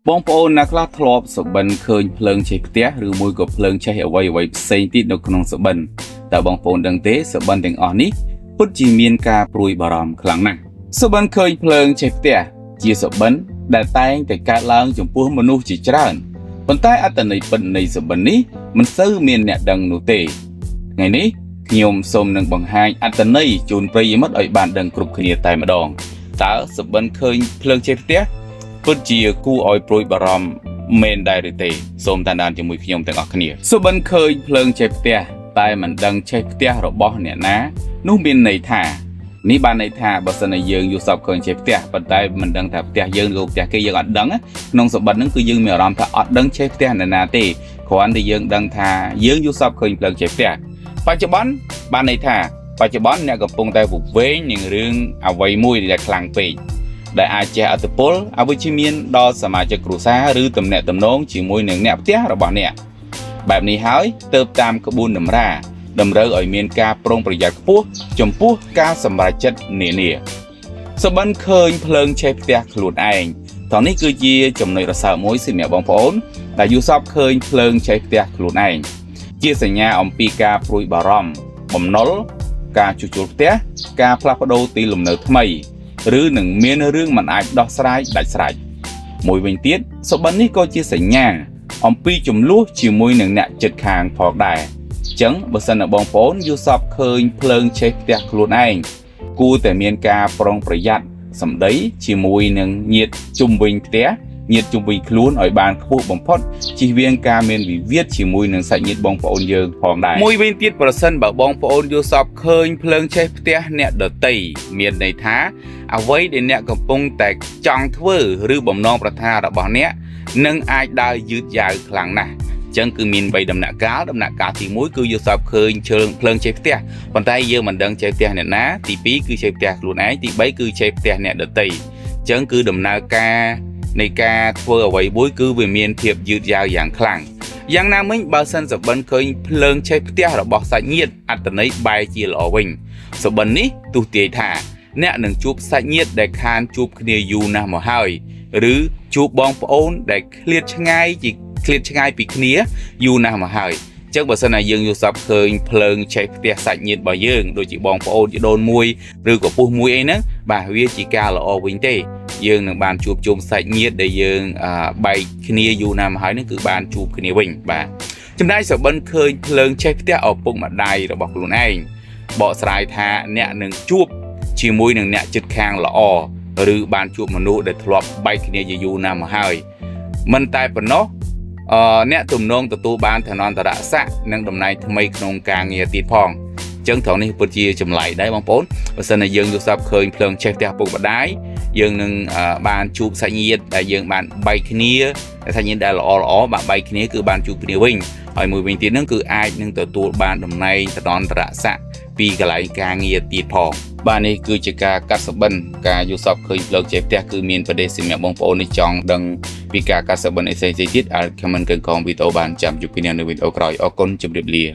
បងប្អូនអ្នកខ្លះធ្លាប់សុបិនឃើញភ្លើងឆេះផ្ទះឬមួយក៏ភ្លើងឆេះអ្វីៗផ្សេងទៀតនៅក្នុងសុបិនតែបងប្អូនដឹងទេសុបិនទាំងអស់នេះពិតជាមានការព្រួយបារម្ភខ្លាំងណាស់សុបិនឃើញភ្លើងឆេះផ្ទះជាសុបិនដែលតែងតែកើតឡើងចំពោះមនុស្សជាច្រើនប៉ុន្តែអត្ថន័យពិតនៃសុបិននេះមិនសូវមានអ្នកដឹងនោះទេថ្ងៃនេះខ្ញុំសូមនឹងបង្ហាញអត្ថន័យជូនប្រិយមិត្តឲ្យបានដឹងគ្រប់គ្នាតែម្ដងតើសុបិនឃើញភ្លើងឆេះផ្ទះពិតជាគួរឲ្យព្រួយបារម្ភមែនដែរឬទេសូមតាមដានជាមួយខ្ញុំទាំងអស់គ្នាសុបិនឃើញភ្លើងឆេះផ្ទះតែមិនដឹងឆេះផ្ទះរបស់អ្នកណានោះមានន័យថានេះបានន័យថាបើសិនជាយើងយល់សប្តិឃើញឆេះផ្ទះប៉ុន្តែមិនដឹងថាផ្ទះយើងឬផ្ទះគេយើងអត់ដឹងក្នុងសុបិនហ្នឹងគឺយើងមានអារម្មណ៍ថាអត់ដឹងឆេះផ្ទះអ្នកណាទេគ្រាន់តែយើងដឹងថាយើងយល់សប្តិឃើញភ្លើងឆេះផ្ទះបច្ចុប្បន្នបានន័យថាបច្ចុប្បន្នអ្នកកំពុងតែវង្វេងនឹងរឿងអ្វីមួយដែលខ្លាំងពេកដែលអាចជះឥទ្ធិពលអវិជ្ជមានដល់សមាជិកគ្រួសារឬទំនាក់ទំនងជាមួយនឹងអ្នកផ្ទះរបស់អ្នកបែបនេះហើយទើបតាមក្បួនតម្រាតម្រូវឲ្យមានការប្រុងប្រយ័ត្នខ្ពស់ចំពោះការសម្រេចចិត្តនានាសុបិនឃើញភ្លើងឆេះផ្ទះខ្លួនឯងតោះនេះគឺជាចំណុចរសើបមួយសម្រាប់បងប្អូនដែលយល់សប្តិឃើញភ្លើងឆេះផ្ទះខ្លួនឯងជាសញ្ញាអំពីការព្រួយបារម្ភបំណុលការជួសជុលផ្ទះការផ្លាស់ប្ដូរទីលំនៅថ្មីឬនឹងមានរឿងមិនអាចដោះស្រាយដាច់ស្រេចមួយវិញទៀតសុបិននេះក៏ជាសញ្ញាអំពីចំនួនជាមួយនឹងអ្នកជិតខាងផងដែរអញ្ចឹងបើសិនជាបងប្អូនយល់សប្តិឃើញភ្លើងឆេះផ្ទះខ្លួនឯងគួរតែមានការប្រុងប្រយ័ត្នសម្ដីជាមួយនឹងញាតិជុំវិញផ្ទះញាតិជុំវិញខ្លួនឲ្យបានខ្ពស់បំផុតជៀសវាងការមានវិវាទជាមួយនឹងសាច់ញាតិបងប្អូនយើងផងដែរមួយវិញទៀតប្រសិនបើបងប្អូនយល់សប្តិឃើញភ្លើងឆេះផ្ទះអ្នកដទៃមានន័យថាអ្វីដែលអ្នកកំពុងតែចង់ធ្វើឬបំណងប្រាថ្នារបស់អ្នកនឹងអាចដើរយឺតយ៉ាវខ្លាំងណាស់អញ្ចឹងគឺមាន3ដំណាក់កាលទី1គឺយល់សប្តិឃើញភ្លើងឆេះផ្ទះប៉ុន្តែយើងមិនដឹងឆេះផ្ទះអ្នកណាទី2គឺឆេះផ្ទះខ្លួនឯងទី3គឺឆេះផ្ទះអ្នកដទៃអញ្ចឹងគឺដំណើរការនៃការធ្វើអ្វីមួយគឺវាមានភាពយឺតយ៉ាវយ៉ាងខ្លាំងយ៉ាងណាមិញបើសិនសុបិនឃើញភ្លើងឆេះផ្ទះរបស់សាច់ញាតិអត្តន័យបែរជាល្អវិញសុបិននេះទស្សទាយថាអ្នកនឹងជួបសាច់ញាតិដែលខានជួបគ្នាយូរណាស់មកហើយឬជួបបងប្អូនដែលឃ្លាតឆ្ងាយពីគ្នាយូរណាស់មកហើយអញ្ចឹងបើសិនណាយើងយល់សប្តិឃើញភ្លើងឆេះផ្ទះសាច់ញាតិរបស់យើងដូចជាបងប្អូនជីដូនមួយឬក៏ពុះមួយអីហ្នឹងបាទវាជាការល្អវិញទេយើងនឹងបានជួបជុំសាច់ញាតិដែលយើងបែកគ្នាយូរណាស់មកហើយហ្នឹងគឺបានជួបគ្នាវិញបាទចំណែកសុបិនឃើញភ្លើងឆេះផ្ទះឪពុកម្ដាយរបស់ខ្លួនឯងបកស្រាយថាអ្នកនឹងជួបជាមួយនឹងអ្នកជិតខាងល្អឬបានជួបមនុស្សដែលធ្លាប់បែកគ្នាយូរណាស់មកហើយមិនតែប៉ុណ្ណោះអ្នកទំនងទទួលបានឋានន្តរស័ក្តិនិងតំណែងថ្មីក្នុងការងារទៀតផងអញ្ចឹងត្រង់នេះពិតជាចម្លែកដែរបងប្អូនបើសិនជាយើងយល់សប្តិឃើញភ្លើងឆេះផ្ទះឪពុកម្ដាយយើងនឹងបានជួបសាច់ញាតិដែលយើងបានបែកគ្នាសាច់ញាតិដែលល្អបាទបែកគ្នាគឺបានជួបគ្នាវិញហើយមួយវិញទៀតហ្នឹងគឺអាចនឹងទទួលបានតំណែងឋានន្តរស័ក្តិពីកន្លែងការងារទៀតផងបាទនេះគឺជាការកាត់សុបិនការយល់សប្តិឃើញភ្លើងឆេះផ្ទះគឺមានប្រទេសសម្រាប់បងប្អូននេះចង់ដឹងពីការកាត់សុបិនអីផ្សេងៗទៀតអាចខមមិនកឹងកងវីដេអូបានចាំជួបគ្នានៅវីដេអូក្រោយអរគុណជម្រាបលា